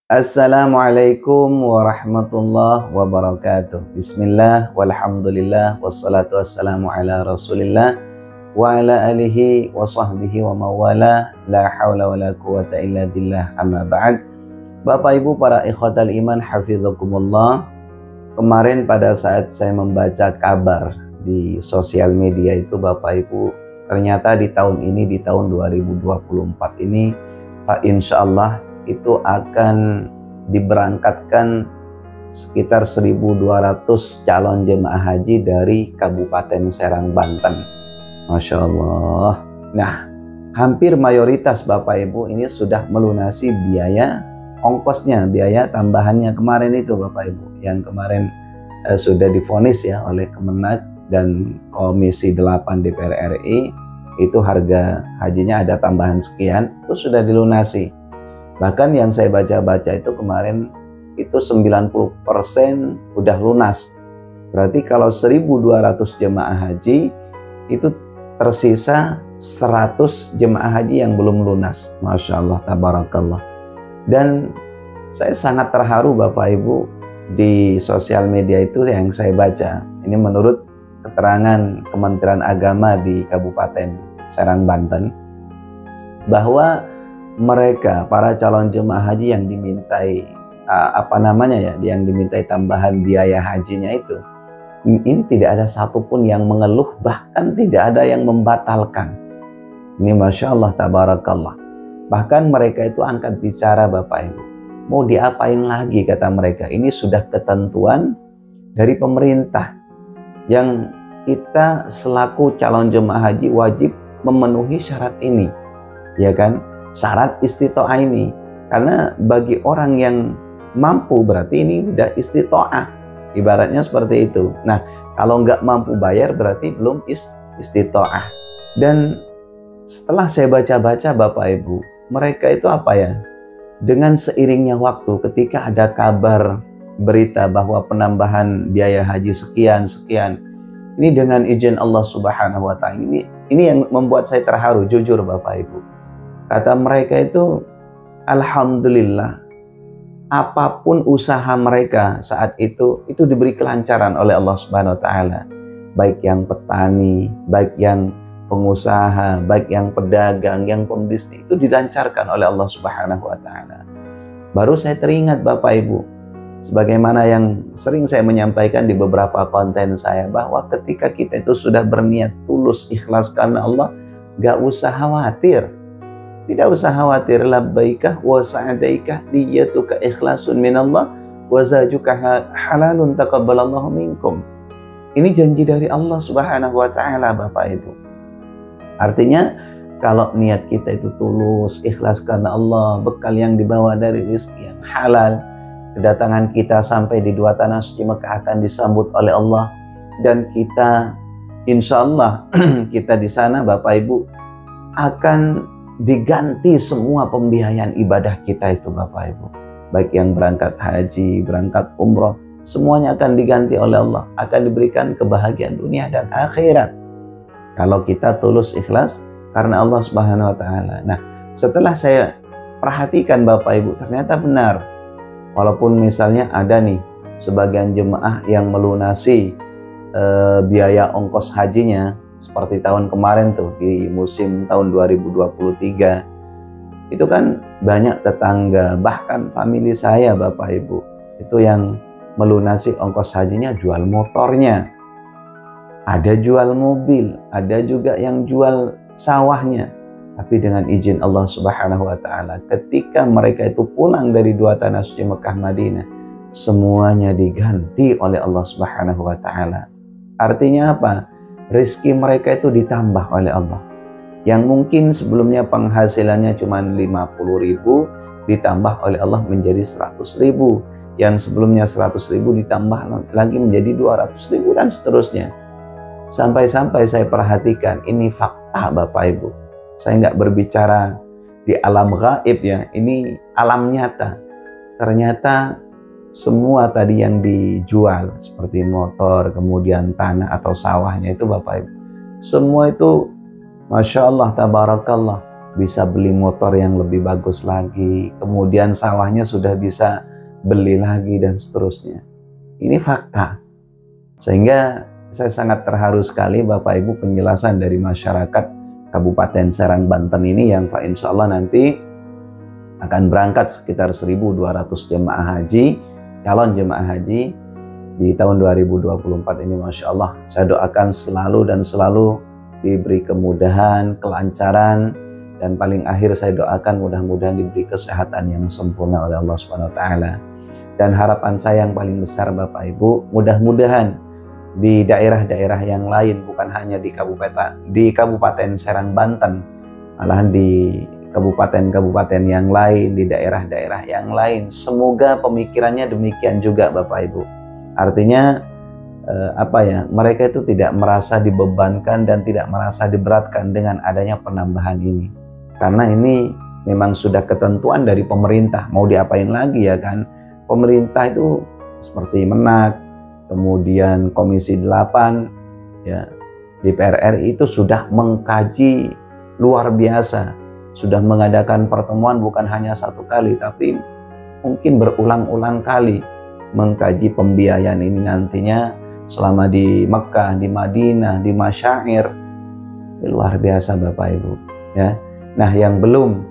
Assalamualaikum warahmatullahi wabarakatuh. Bismillah, walhamdulillah, wassalatu wassalamu ala rasulillah wa ala alihi wa sahbihi wa mawala, la hawla wa la quwata illa billah, amma ba'd. Bapak Ibu para ikhwatal iman hafizakumullah, kemarin pada saat saya membaca kabar di sosial media itu Bapak Ibu, ternyata di tahun ini, di tahun 2024 ini, insyaallah itu akan diberangkatkan sekitar 1.200 calon jemaah haji dari Kabupaten Serang, Banten. Masya Allah. Nah, hampir mayoritas Bapak Ibu ini sudah melunasi biaya ongkosnya, biaya tambahannya kemarin itu Bapak Ibu, yang kemarin sudah divonis ya oleh Kemenak dan Komisi 8 DPR RI, itu harga hajinya ada tambahan sekian, itu sudah dilunasi. Bahkan yang saya baca-baca itu kemarin itu 90% udah lunas. Berarti kalau 1.200 jemaah haji itu tersisa 100 jemaah haji yang belum lunas. Masya Allah, tabarakallah. Dan saya sangat terharu Bapak Ibu, di sosial media itu yang saya baca. Ini menurut keterangan Kementerian Agama di Kabupaten Serang, Banten, bahwa mereka para calon jemaah haji yang dimintai yang dimintai tambahan biaya hajinya itu, ini tidak ada satupun yang mengeluh, bahkan tidak ada yang membatalkan. Ini Masya Allah, tabarakallah. Bahkan mereka itu angkat bicara Bapak Ibu, mau diapain lagi kata mereka, ini sudah ketentuan dari pemerintah yang kita selaku calon jemaah haji wajib memenuhi syarat ini, ya kan? Syarat istitoah ini, karena bagi orang yang mampu berarti ini udah istitoah, ibaratnya seperti itu. Nah, kalau nggak mampu bayar berarti belum istitoah. Dan setelah saya baca-baca Bapak Ibu, mereka itu apa ya, dengan seiringnya waktu ketika ada kabar berita bahwa penambahan biaya haji sekian, ini dengan izin Allah Subhanahu wa Ta'ala, ini yang membuat saya terharu, jujur Bapak Ibu. Kata mereka itu, alhamdulillah, apapun usaha mereka saat itu diberi kelancaran oleh Allah Subhanahu wa Ta'ala. Baik yang petani, baik yang pengusaha, baik yang pedagang, yang pembisnis, itu dilancarkan oleh Allah Subhanahu wa Ta'ala. Baru saya teringat Bapak Ibu, sebagaimana yang sering saya menyampaikan di beberapa konten saya, bahwa ketika kita itu sudah berniat tulus ikhlas karena Allah, gak usah khawatir. Tidak usah khawatir, labbaikah wa sa'adaikah niyatuka ikhlasun minallah wa zajuka halalun taqabbalallahu minkum. Ini janji dari Allah Subhanahu wa Ta'ala Bapak Ibu. Artinya kalau niat kita itu tulus, ikhlas karena Allah, bekal yang dibawa dari rezeki yang halal, kedatangan kita sampai di dua tanah suci Mekah akan disambut oleh Allah, dan kita insya Allah kita di sana Bapak Ibu akan diganti semua pembiayaan ibadah kita itu Bapak Ibu. Baik yang berangkat haji, berangkat umroh, semuanya akan diganti oleh Allah, akan diberikan kebahagiaan dunia dan akhirat kalau kita tulus ikhlas karena Allah Subhanahu wa Ta'ala. Nah, setelah saya perhatikan Bapak Ibu, ternyata benar. Walaupun misalnya ada nih sebagian jemaah yang melunasi biaya ongkos hajinya seperti tahun kemarin tuh, di musim tahun 2023, itu kan banyak tetangga, bahkan famili saya Bapak Ibu, itu yang melunasi ongkos hajinya jual motornya, ada jual mobil, ada juga yang jual sawahnya. Tapi dengan izin Allah Subhanahu wa Ta'ala, ketika mereka itu pulang dari dua tanah suci Mekah Madinah, semuanya diganti oleh Allah Subhanahu wa Ta'ala. Artinya apa? Rezeki mereka itu ditambah oleh Allah. Yang mungkin sebelumnya penghasilannya cuma 50.000, ditambah oleh Allah menjadi 100.000. Yang sebelumnya 100.000 ditambah lagi menjadi 200.000 dan seterusnya. Sampai-sampai saya perhatikan, ini fakta Bapak Ibu. Saya nggak berbicara di alam gaib ya, ini alam nyata. Ternyata semua tadi yang dijual seperti motor, kemudian tanah atau sawahnya itu Bapak Ibu, semua itu Masya Allah, tabarakallah, bisa beli motor yang lebih bagus lagi, kemudian sawahnya sudah bisa beli lagi, dan seterusnya. Ini fakta. Sehingga saya sangat terharu sekali Bapak Ibu penjelasan dari masyarakat Kabupaten Serang, Banten ini yang insya Allah nanti akan berangkat sekitar 1.200 jemaah haji, calon jemaah haji di tahun 2024 ini. Masya Allah, saya doakan selalu dan selalu diberi kemudahan, kelancaran, dan paling akhir saya doakan mudah-mudahan diberi kesehatan yang sempurna oleh Allah Subhanahu wa taala. Dan harapan saya yang paling besar Bapak Ibu, mudah-mudahan di daerah-daerah yang lain, bukan hanya di Kabupaten Serang, Banten, malahan di kabupaten-kabupaten yang lain, di daerah-daerah yang lain, semoga pemikirannya demikian juga Bapak Ibu. Artinya mereka itu tidak merasa dibebankan dan tidak merasa diberatkan dengan adanya penambahan ini, karena ini memang sudah ketentuan dari pemerintah. Mau diapain lagi ya kan? Pemerintah itu seperti Menak, kemudian Komisi 8 ya, DPR RI itu sudah mengkaji luar biasa, sudah mengadakan pertemuan bukan hanya satu kali tapi mungkin berulang-ulang kali mengkaji pembiayaan ini nantinya selama di Mekah, di Madinah, di Masyair. Luar biasa Bapak Ibu ya. Nah, yang belum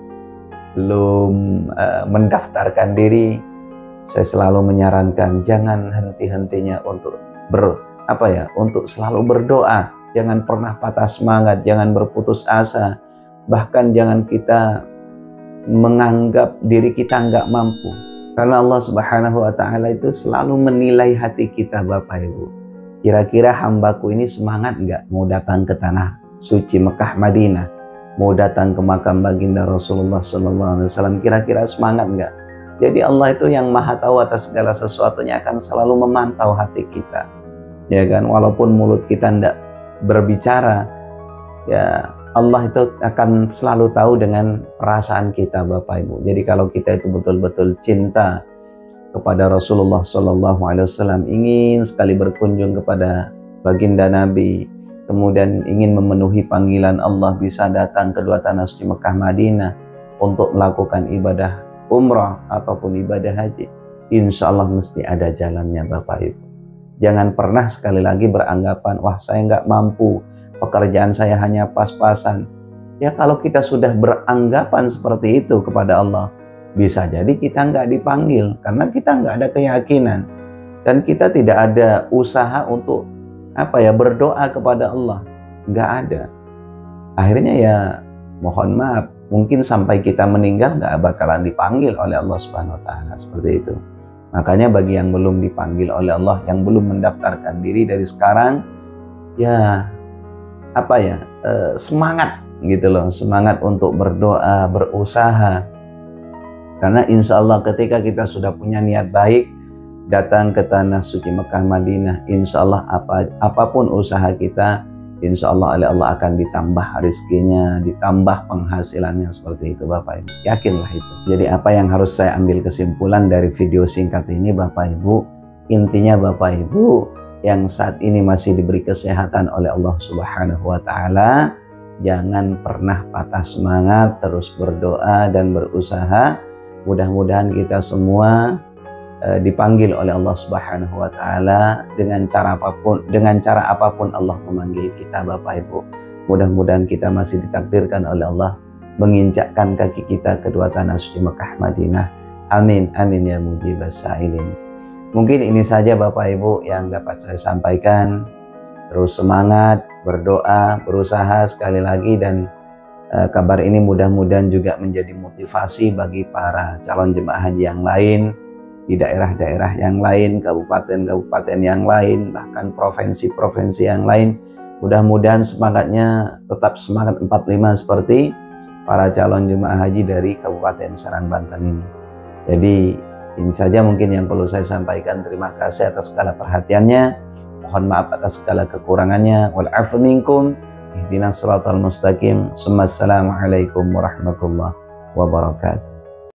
mendaftarkan diri, saya selalu menyarankan jangan henti-hentinya untuk untuk selalu berdoa. Jangan pernah patah semangat, jangan berputus asa. Bahkan jangan kita menganggap diri kita nggak mampu. Karena Allah Subhanahu wa taala itu selalu menilai hati kita Bapak Ibu. Kira-kira hambaku ini semangat nggak mau datang ke tanah suci Mekah Madinah, mau datang ke makam baginda Rasulullah SAW, kira-kira semangat nggak? Jadi Allah itu yang maha tahu atas segala sesuatunya akan selalu memantau hati kita, ya kan? Walaupun mulut kita tidak berbicara, ya Allah itu akan selalu tahu dengan perasaan kita Bapak Ibu. Jadi kalau kita itu betul-betul cinta kepada Rasulullah SAW, ingin sekali berkunjung kepada baginda Nabi, kemudian ingin memenuhi panggilan Allah, bisa datang ke dua tanah suci Mekah Madinah untuk melakukan ibadah umrah ataupun ibadah haji, insya Allah mesti ada jalannya Bapak Ibu. Jangan pernah sekali lagi beranggapan, wah saya nggak mampu, pekerjaan saya hanya pas-pasan. Ya kalau kita sudah beranggapan seperti itu kepada Allah, bisa jadi kita nggak dipanggil karena kita nggak ada keyakinan dan kita tidak ada usaha untuk berdoa kepada Allah, nggak ada. Akhirnya ya mohon maaf, mungkin sampai kita meninggal nggak bakalan dipanggil oleh Allah Subhanahu wa taala, seperti itu. Makanya bagi yang belum dipanggil oleh Allah, yang belum mendaftarkan diri dari sekarang, ya semangat gitu loh, semangat untuk berdoa, berusaha. Karena insya Allah ketika kita sudah punya niat baik datang ke tanah suci Mekah Madinah, insya Allah apapun usaha kita, insya Allah oleh Allah akan ditambah rezekinya, ditambah penghasilannya, seperti itu Bapak Ibu. Yakinlah itu. Jadi apa yang harus saya ambil kesimpulan dari video singkat ini Bapak Ibu, intinya Bapak Ibu yang saat ini masih diberi kesehatan oleh Allah Subhanahu wa taala, jangan pernah patah semangat, terus berdoa dan berusaha. Mudah-mudahan kita semua dipanggil oleh Allah Subhanahu wa taala dengan cara apapun Allah memanggil kita Bapak Ibu. Mudah-mudahan kita masih ditakdirkan oleh Allah menginjakkan kaki kita ke dua tanah suci Mekah Madinah. Amin amin ya mujibas sa'ilin. Mungkin ini saja Bapak Ibu yang dapat saya sampaikan. Terus semangat, berdoa, berusaha sekali lagi, dan kabar ini mudah-mudahan juga menjadi motivasi bagi para calon jemaah haji yang lain di daerah-daerah yang lain, kabupaten-kabupaten yang lain, bahkan provinsi-provinsi yang lain. Mudah-mudahan semangatnya tetap semangat 45 seperti para calon jemaah haji dari Kabupaten Serang, Banten ini. Jadi ini saja mungkin yang perlu saya sampaikan. Terima kasih atas segala perhatiannya. Mohon maaf atas segala kekurangannya. Wal afu minkum. Ihdinas siratal mustaqim. Assalamualaikum warahmatullahi wabarakatuh.